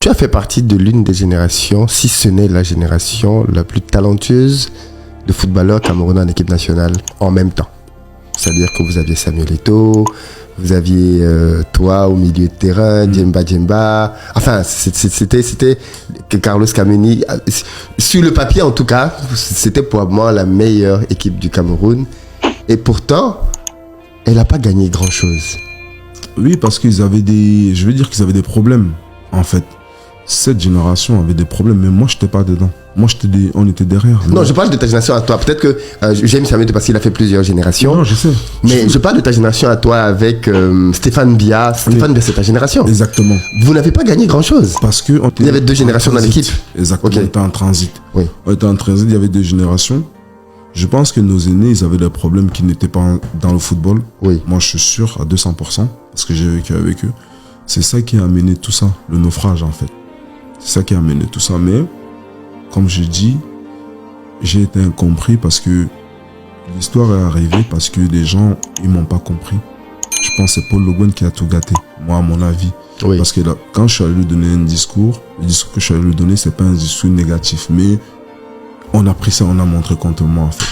Tu as fait partie de l'une des générations, si ce n'est la génération la plus talentueuse de footballeurs camerounais en équipe nationale en même temps. C'est-à-dire que vous aviez Samuel Eto'o, vous aviez toi au milieu de terrain, Djemba. Enfin, c'était Carlos Kameni. Sur le papier, en tout cas, c'était pour moi la meilleure équipe du Cameroun. Et pourtant, elle n'a pas gagné grand-chose. Oui, parce qu'ils avaient des... Je veux dire qu'ils avaient des problèmes, en fait. Cette génération avait des problèmes, mais moi, je n'étais pas dedans. Moi, on était derrière. Non, je parle de ta génération à toi. Peut-être que j'aime Samuel parce qu'il a fait plusieurs générations. Non, je sais. Mais je parle de ta génération à toi avec Stéphane Bia. Stéphane Bia, c'est ta génération. Exactement. Vous n'avez pas gagné grand-chose. Parce que... Il y avait deux générations dans l'équipe. Exactement. Okay. On était en transit. Oui. On était en transit, il y avait deux générations. Je pense que nos aînés, ils avaient des problèmes qui n'étaient pas dans le football. Oui. Moi, je suis sûr à 200%, parce que j'ai vécu avec eux. C'est ça qui a amené tout ça, le naufrage, en fait. C'est ça qui a amené tout ça. Mais, comme je dis, j'ai été incompris parce que l'histoire est arrivée parce que les gens, ils m'ont pas compris. Je pense que c'est Paul Le Guen qui a tout gâté, moi, à mon avis. Oui. Parce que là, quand je suis allé lui donner un discours, le discours que je suis allé lui donner, c'est pas un discours négatif, mais on a pris ça, on a montré contre moi, en fait.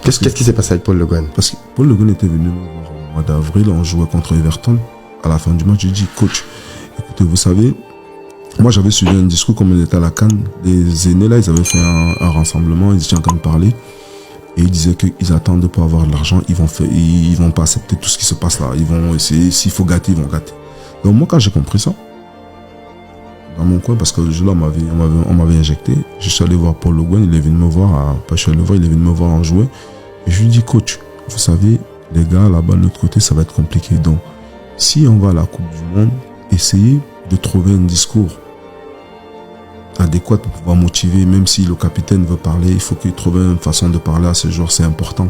Qu'est-ce qui s'est passé avec Paul Le Guen? Parce que Paul Le Guen était venu me voir au mois d'avril, on jouait contre Everton. À la fin du match, j'ai dit, coach, écoutez, vous savez, moi j'avais suivi un discours comme on était à la CAN. Les aînés là, ils avaient fait un rassemblement, ils étaient en train de parler. Et ils disaient qu'ils attendent pour avoir de l'argent, ils vont pas accepter tout ce qui se passe là. Ils vont essayer, s'il faut gâter, ils vont gâter. Donc moi, quand j'ai compris ça, dans mon coin, parce que le jour-là, on m'avait injecté, je suis allé voir Paul Le Guen, il est venu me voir, il est venu me voir en jouer. Et je lui dis, coach, vous savez, les gars, là-bas, de l'autre côté, ça va être compliqué. Donc, si on va à la Coupe du Monde, essayez de trouver un discours adéquat pour pouvoir motiver, même si le capitaine veut parler, il faut qu'il trouve une façon de parler à ce joueur, c'est important.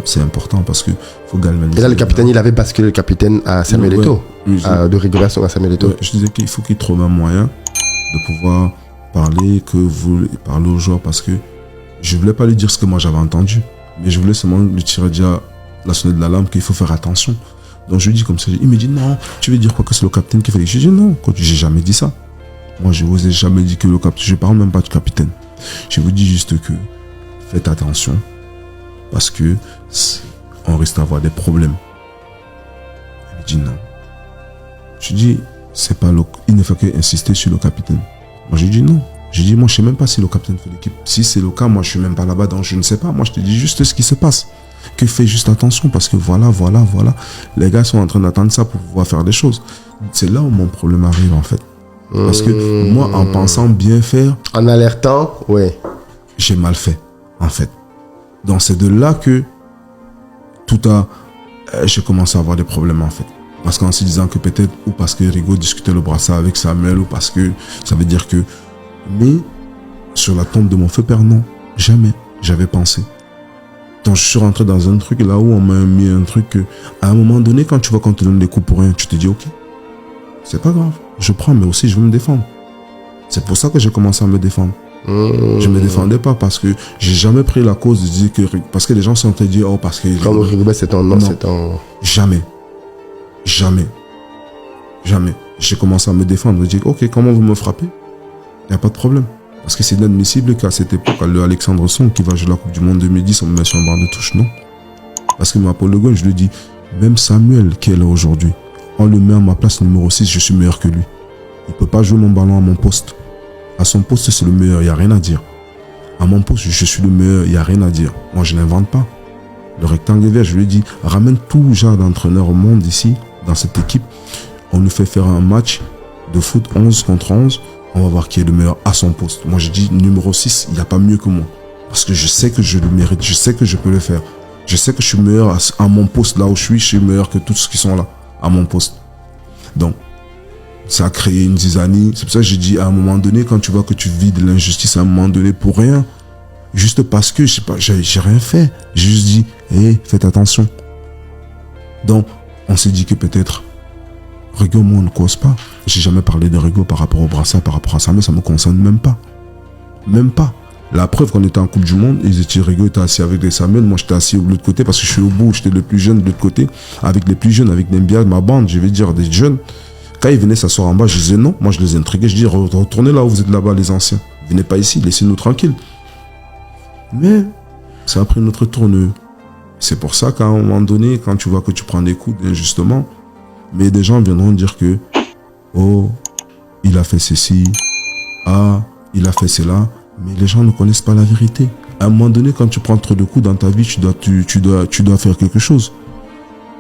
C'est important parce que faut galvaniser. Et là, le capitaine, il avait basculé le capitaine à Samuel Eto'o, de Rigobert à Samuel Eto'o. Je disais qu'il faut qu'il trouve un moyen de pouvoir parler, que vous parlez aux joueurs, parce que je voulais pas lui dire ce que moi j'avais entendu, mais je voulais seulement lui tirer déjà la sonnette de l'alarme qu'il faut faire attention. Donc je lui dis comme ça, il me dit non, tu veux dire quoi que c'est le capitaine qui fait? Je dis non, j'ai jamais dit ça. Moi, je vous ai jamais dit que le capitaine, je parle même pas du capitaine. Je vous dis juste que faites attention parce que on risque d'avoir des problèmes. Il me dit non. Je dis, c'est pas il ne fait qu'insister sur le capitaine. Moi, je dis non. Je dis, moi, je sais même pas si le capitaine fait l'équipe. Si c'est le cas, moi, je suis même pas là-bas, donc je ne sais pas. Moi, je te dis juste ce qui se passe. Que fais juste attention parce que voilà. Les gars sont en train d'attendre ça pour pouvoir faire des choses. C'est là où mon problème arrive, en fait. Parce que moi, en pensant bien faire... En alertant, ouais. J'ai mal fait, en fait. Donc, c'est de là que j'ai commencé à avoir des problèmes, en fait. Parce qu'en se disant que peut-être, ou parce que Rigo discutait le brassard avec Samuel, ou parce que ça veut dire que... Mais, sur la tombe de mon feu père, non. Jamais. J'avais pensé. Donc, je suis rentré dans un truc là où on m'a mis un truc que, à un moment donné, quand tu vois qu'on te donne des coups pour rien, tu te dis, ok, c'est pas grave. Je prends, mais aussi je veux me défendre. C'est pour ça que j'ai commencé à me défendre. Je me défendais pas parce que j'ai jamais pris la cause de dire que... Parce que les gens sont dit, oh, parce que... Comme Rigobert, c'est un nom, c'est un... Jamais. J'ai commencé à me défendre. Je dis, ok, comment vous me frappez? Il n'y a pas de problème. Parce que c'est inadmissible qu'à cette époque, le Alexandre Song qui va jouer la Coupe du Monde 2010, on me met sur un banc de touche, non. Parce que moi, Paul Le Guen, je lui dis, même Samuel qui est là aujourd'hui, on le met à ma place numéro 6, je suis meilleur que lui. Il ne peut pas jouer mon ballon à mon poste. À son poste, c'est le meilleur, il n'y a rien à dire. À mon poste, je suis le meilleur, il n'y a rien à dire. Moi, je n'invente pas. Le rectangle vert, je lui ai dit, ramène tout genre d'entraîneurs au monde ici, dans cette équipe. On nous fait faire un match de foot 11 contre 11. On va voir qui est le meilleur à son poste. Moi, je dis numéro 6, il n'y a pas mieux que moi. Parce que je sais que je le mérite, je sais que je peux le faire. Je sais que je suis meilleur à mon poste, là où je suis meilleur que tous ceux qui sont là, à mon poste. Donc, ça a créé une zizanie. C'est pour ça que j'ai dit, à un moment donné, quand tu vois que tu vis de l'injustice, à un moment donné, pour rien, juste parce que, je sais pas, j'ai rien fait. J'ai juste dit, hé, faites attention. Donc, on s'est dit que peut-être, Rigo, moi, on ne cause pas. J'ai jamais parlé de Rigo par rapport au brassard, par rapport à ça, mais ça me concerne même pas. Même pas. La preuve, quand on était en Coupe du Monde, Rigo était assis avec les Samuel, moi j'étais assis de l'autre côté parce que je suis au bout, j'étais le plus jeune de l'autre côté, avec les plus jeunes, avec Nembia, ma bande, je vais dire, des jeunes. Quand ils venaient s'asseoir en bas, je disais non, moi je les intriguais, je dis retournez là où vous êtes là-bas les anciens, venez pas ici, laissez-nous tranquilles. Mais ça a pris notre tournure. C'est pour ça qu'à un moment donné, quand tu vois que tu prends des coups d'injustement, mais des gens viendront dire que oh, il a fait ceci, ah, il a fait cela, mais les gens ne connaissent pas la vérité. À un moment donné, quand tu prends trop de coups dans ta vie, tu dois faire quelque chose.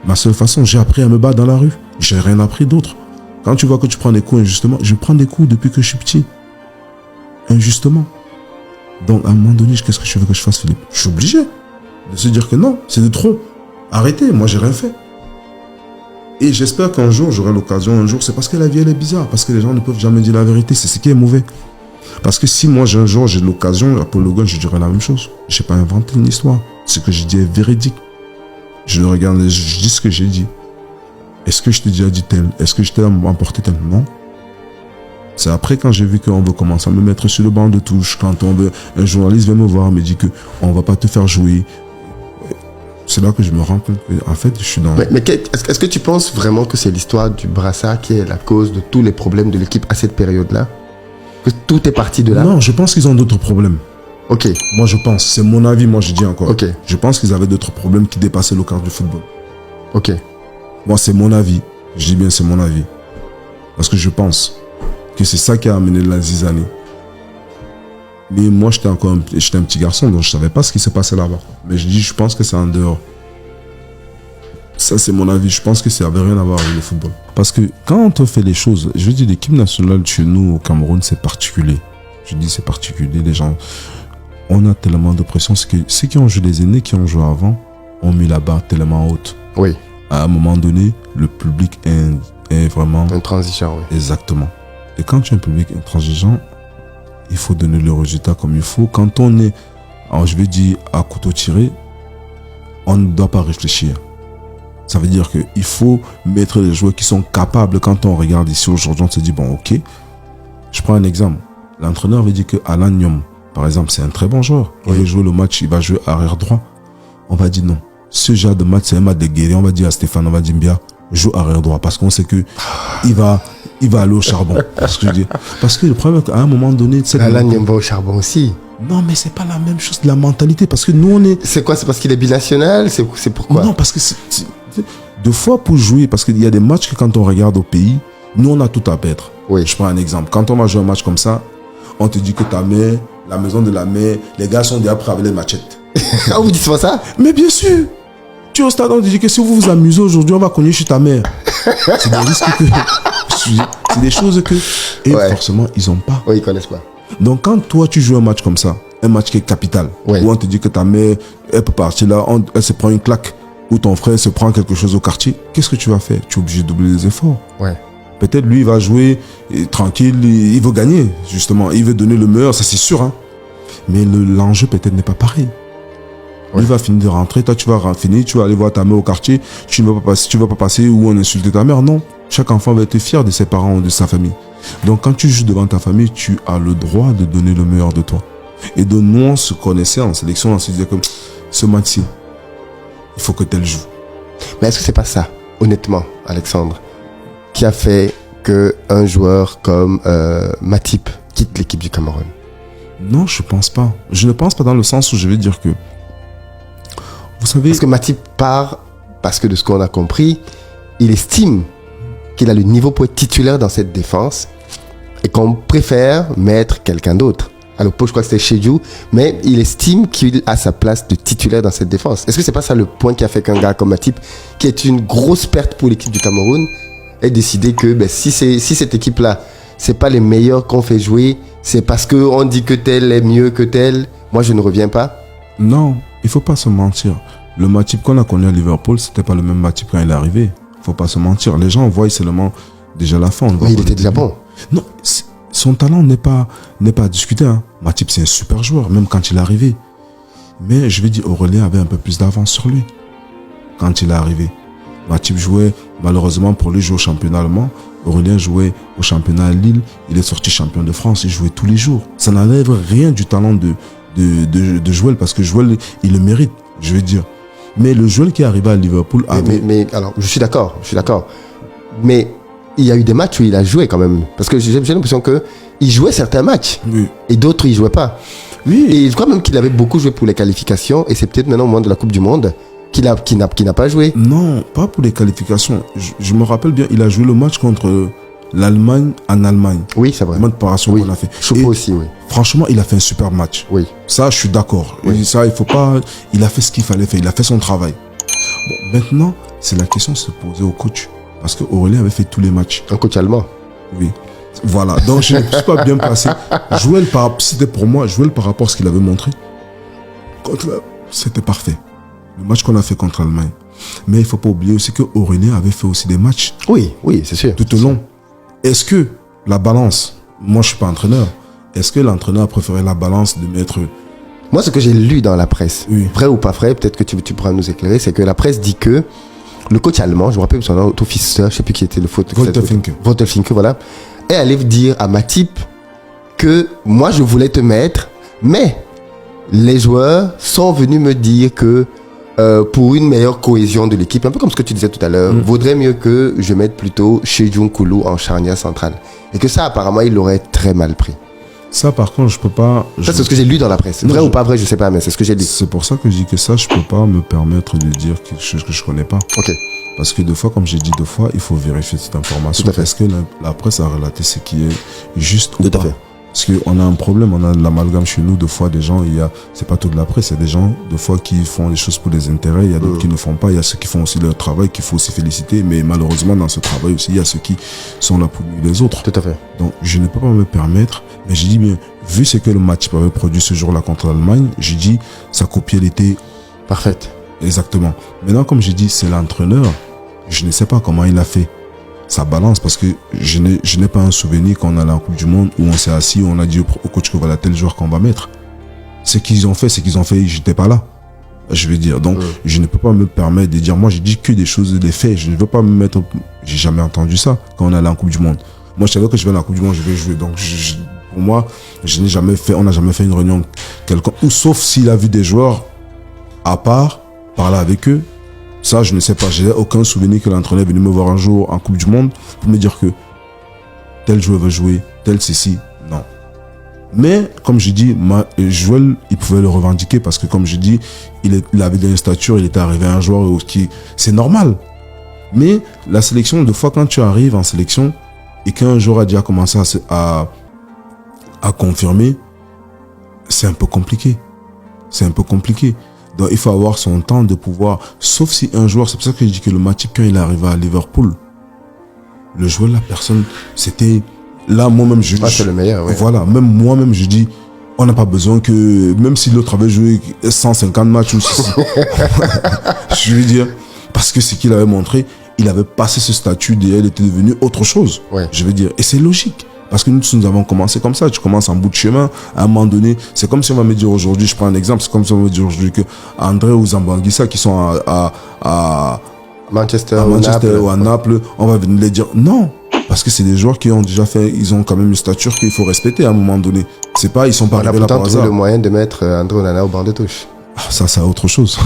Ma seule façon, j'ai appris à me battre dans la rue. J'ai rien appris d'autre. Quand tu vois que tu prends des coups injustement, je prends des coups depuis que je suis petit. Injustement. Donc, à un moment donné, qu'est-ce que tu veux que je fasse, Philippe? Je suis obligé de se dire que non, c'est de trop. Arrêtez, moi, j'ai rien fait. Et j'espère qu'un jour, j'aurai l'occasion, c'est parce que la vie, elle est bizarre, parce que les gens ne peuvent jamais dire la vérité, c'est ce qui est mauvais. Parce que si moi, un jour, j'ai l'occasion, à Paul Logan, je dirais la même chose. Je n'ai pas inventé une histoire. Ce que j'ai dit est véridique. Je le regarde, je dis ce que j'ai dit. Est-ce que je t'ai déjà dit tel? Est-ce que je t'ai emporté tel? Non. C'est après quand j'ai vu qu'on veut commencer à me mettre sur le banc de touche, quand un journaliste vient me voir, me dit qu'on va pas te faire jouer. C'est là que je me rends compte qu'en fait, je suis dans... Mais est-ce que tu penses vraiment que c'est l'histoire du brassard qui est la cause de tous les problèmes de l'équipe à cette période-là? Que tout est parti de là? Non, je pense qu'ils ont d'autres problèmes. Ok. Moi, je pense. C'est mon avis, moi, je dis encore. Ok. Je pense qu'ils avaient d'autres problèmes qui dépassaient le cadre du football. Ok. Moi, c'est mon avis. Je dis bien c'est mon avis. Parce que je pense que c'est ça qui a amené la zizanie. Mais moi, j'étais un petit garçon, donc je ne savais pas ce qui s'est passé là-bas. Mais je pense que c'est en dehors. Ça, c'est mon avis. Je pense que ça n'avait rien à voir avec le football. Parce que quand on fait les choses, je veux dire, l'équipe nationale chez nous au Cameroun, c'est particulier. Je dis c'est particulier. Les gens, on a tellement de pression. C'est que ceux qui ont joué, les aînés qui ont joué avant, ont mis la barre tellement haute. Oui. À un moment donné, le public est vraiment... Intransigeant, oui. Exactement. Et quand tu as un public intransigeant, il faut donner le résultat comme il faut. Quand on est, alors je vais dire, à couteau tiré, on ne doit pas réfléchir. Ça veut dire qu'il faut mettre les joueurs qui sont capables. Quand on regarde ici aujourd'hui, on se dit, bon, ok. Je prends un exemple. L'entraîneur veut dire que Alan Nyom, par exemple, c'est un très bon joueur. Il veut jouer le match, il va jouer arrière droit. On va dire non. Ce genre de match, c'est un match de guerrier. On va dire à Stéphane, on va dire Mbia, joue arrière droit. Parce qu'on sait que il va aller au charbon. Parce que le problème, c'est qu'à un moment donné... Alan Nyom va au charbon aussi. Non, mais c'est pas la même chose de la mentalité. Parce que nous, on est... C'est quoi? C'est parce qu'il est binational? C'est pourquoi? Non, parce que deux fois pour jouer, parce qu'il y a des matchs que quand on regarde au pays, nous, on a tout à perdre. Oui. Je prends un exemple. Quand on va jouer un match comme ça, on te dit que ta mère, la maison de la mère, les gars sont déjà prêts avec les machettes. Ah, vous dites pas ça? Mais bien sûr. Tu es au stade, on te dit que si vous vous amusez aujourd'hui, on va cogner chez ta mère. C'est des risques que... C'est des choses que... Et forcément, ils n'ont pas. Oui, ils connaissent pas. Donc, quand toi, tu joues un match comme ça, un match qui est capital, où on te dit que ta mère, elle peut partir là, elle se prend une claque, ou ton frère se prend quelque chose au quartier, qu'est-ce que tu vas faire? Tu es obligé de doubler les efforts. Ouais. Peut-être lui, il va jouer tranquille, il veut gagner, justement. Il veut donner le meilleur, ça c'est sûr. Hein. Mais l'enjeu peut-être n'est pas pareil. Ouais. Lui va finir de rentrer, toi tu vas finir, tu vas aller voir ta mère au quartier, tu ne vas pas passer où on insulte ta mère. Non, chaque enfant va être fier de ses parents ou de sa famille. Donc quand tu joues devant ta famille, tu as le droit de donner le meilleur de toi. Et donc nous, on se connaissait en sélection, on se disait comme ce match-ci, il faut que tel joue. Mais est-ce que c'est pas ça, honnêtement, Alexandre, qui a fait qu'un joueur comme Matip quitte l'équipe du Cameroun? Non, je pense pas. Je ne pense pas dans le sens où je vais dire que... Vous savez... Parce que Matip part, parce que de ce qu'on a compris, il estime qu'il a le niveau pour être titulaire dans cette défense et qu'on préfère mettre quelqu'un d'autre. Alors, je crois que c'était Chedjou, mais il estime qu'il a sa place de titulaire dans cette défense. Est-ce que c'est pas ça le point qui a fait qu'un gars comme Matip, qui est une grosse perte pour l'équipe du Cameroun, ait décidé que si cette équipe-là, c'est pas les meilleurs qu'on fait jouer, c'est parce qu'on dit que tel est mieux que tel, moi je ne reviens pas? Non, il faut pas se mentir. Le Matip qu'on a connu à Liverpool, c'était pas le même Matip quand il est arrivé. Il faut pas se mentir. Les gens voient seulement déjà la fin. Oui, il était déjà bon. Non, son talent n'est pas à discuter. Hein. Matip, c'est un super joueur, même quand il est arrivé. Mais je vais dire, Aurélien avait un peu plus d'avance sur lui quand il est arrivé. Matip jouait, malheureusement pour lui, jouer au championnat allemand. Aurélien jouait au championnat à Lille. Il est sorti champion de France. Il jouait tous les jours. Ça n'enlève rien du talent de Joël, parce que Joël, il le mérite, je vais dire. Mais le Joël qui est arrivé à Liverpool mais alors, je suis d'accord. Mais il y a eu des matchs où il a joué quand même. Parce que j'ai l'impression qu'il jouait certains matchs. Oui. Et d'autres, il ne jouait pas. Oui. Et je crois même qu'il avait beaucoup joué pour les qualifications. Et c'est peut-être maintenant au moment de la Coupe du Monde qu'il n'a pas joué. Non, pas pour les qualifications. Je me rappelle bien, il a joué le match contre l'Allemagne en Allemagne. Oui, c'est vrai. Le match de préparation qu'on a fait. Choupo aussi, oui. Franchement, il a fait un super match. Oui. Ça, je suis d'accord. Oui. Et ça, il faut pas. Il a fait ce qu'il fallait faire. Il a fait son travail. Bon, maintenant, c'est la question de se poser au coach. Parce que Aurélien avait fait tous les matchs. Un coach allemand. Oui. Voilà. Donc, je ne suis pas bien placé. C'était pour moi, Joël par rapport à ce qu'il avait montré. C'était parfait. Le match qu'on a fait contre l'Allemagne. Mais il ne faut pas oublier aussi que Aurélien avait fait aussi des matchs. Oui, c'est sûr. Tout au long. Est-ce que la balance, moi je ne suis pas entraîneur, est-ce que l'entraîneur a préféré la balance de mettre... Moi, ce que j'ai lu dans la presse, oui. Vrai ou pas vrai, peut-être que tu pourras nous éclairer, c'est que la presse dit que le coach allemand, je me rappelle son nom, Pfister, je ne sais plus qui était le faute. Wolter-Finke, voilà, est allé dire à Matip que moi je voulais te mettre, mais les joueurs sont venus me dire que pour une meilleure cohésion de l'équipe, un peu comme ce que tu disais tout à l'heure, vaudrait mieux que je mette plutôt Chejun Kulu en charnière centrale. Et que ça, apparemment, il l'aurait très mal pris. Ça, par contre, je peux pas... Ça, c'est ce que j'ai lu dans la presse. Vrai ou pas vrai, je sais pas, mais c'est ce que j'ai lu. C'est pour ça que je dis que ça, je peux pas me permettre de dire quelque chose que je connais pas. Ok. Parce que deux fois, comme j'ai dit deux fois, il faut vérifier cette information. Tout à fait. Est-ce que la presse a relaté ce qui est juste ou Tout pas? à fait. Parce qu'on a un problème, on a de l'amalgame chez nous. Deux fois, des gens, c'est pas tout de la presse, il y a des gens, deux fois, qui font les choses pour des intérêts, il y a d'autres qui ne font pas, il y a ceux qui font aussi leur travail, qu'il faut aussi féliciter, mais malheureusement, dans ce travail aussi, il y a ceux qui sont là pour les autres. Tout à fait. Donc, je ne peux pas me permettre, mais j'ai dit bien, vu ce que le match avait produit ce jour-là contre l'Allemagne, j'ai dit, sa copie, elle était parfaite. Exactement. Maintenant, comme j'ai dit, c'est l'entraîneur, je ne sais pas comment il a fait. Ça balance parce que je n'ai pas un souvenir quand on a la Coupe du Monde où on s'est assis, on a dit au coach que voilà tel joueur qu'on va mettre. Ce qu'ils ont fait, j'étais pas là. Je vais dire. Donc, je ne peux pas me permettre de dire, moi, j'ai dit que des choses, des faits. Je ne veux pas me mettre, j'ai jamais entendu ça quand on allait en Coupe du Monde. Moi, je savais que je vais à la Coupe du Monde, je vais jouer. Donc, pour moi, on n'a jamais fait une réunion quelconque. Ou sauf s'il a vu des joueurs à part, parler avec eux. Ça, je ne sais pas. J'ai aucun souvenir que l'entraîneur est venu me voir un jour en Coupe du Monde pour me dire que tel joueur veut jouer, tel ceci. Non. Mais, comme je dis, Joël, il pouvait le revendiquer parce que, comme je dis, il avait une stature, il était arrivé un joueur qui... C'est normal. Mais la sélection, de fois quand tu arrives en sélection et qu'un joueur a déjà commencé à confirmer, c'est un peu compliqué. C'est un peu compliqué. Donc, il faut avoir son temps de pouvoir... Sauf si un joueur... C'est pour ça que je dis que le Matip, quand il est arrivé à Liverpool, le joueur, la personne, c'était... Là, moi-même, c'est le meilleur, oui. Voilà, même moi-même, je dis, on n'a pas besoin que... Même si l'autre avait joué 150 matchs ou je veux dire, parce que ce qu'il avait montré, il avait passé ce statut et il était devenu autre chose. Ouais. Je veux dire, et c'est logique. Parce que nous avons commencé comme ça. Tu commences en bout de chemin. À un moment donné, c'est comme si on va me dire aujourd'hui, je prends un exemple, c'est comme si on va me dire aujourd'hui que André ou Zambanguissa qui sont à Manchester ou à Naples, on va venir les dire non. Parce que c'est des joueurs qui ont déjà fait, ils ont quand même une stature qu'il faut respecter à un moment donné. C'est pas, ils sont pas arrivés là par hasard. On a pourtant trouvé le moyen de mettre André Onana au banc de touche. Ça, c'est autre chose.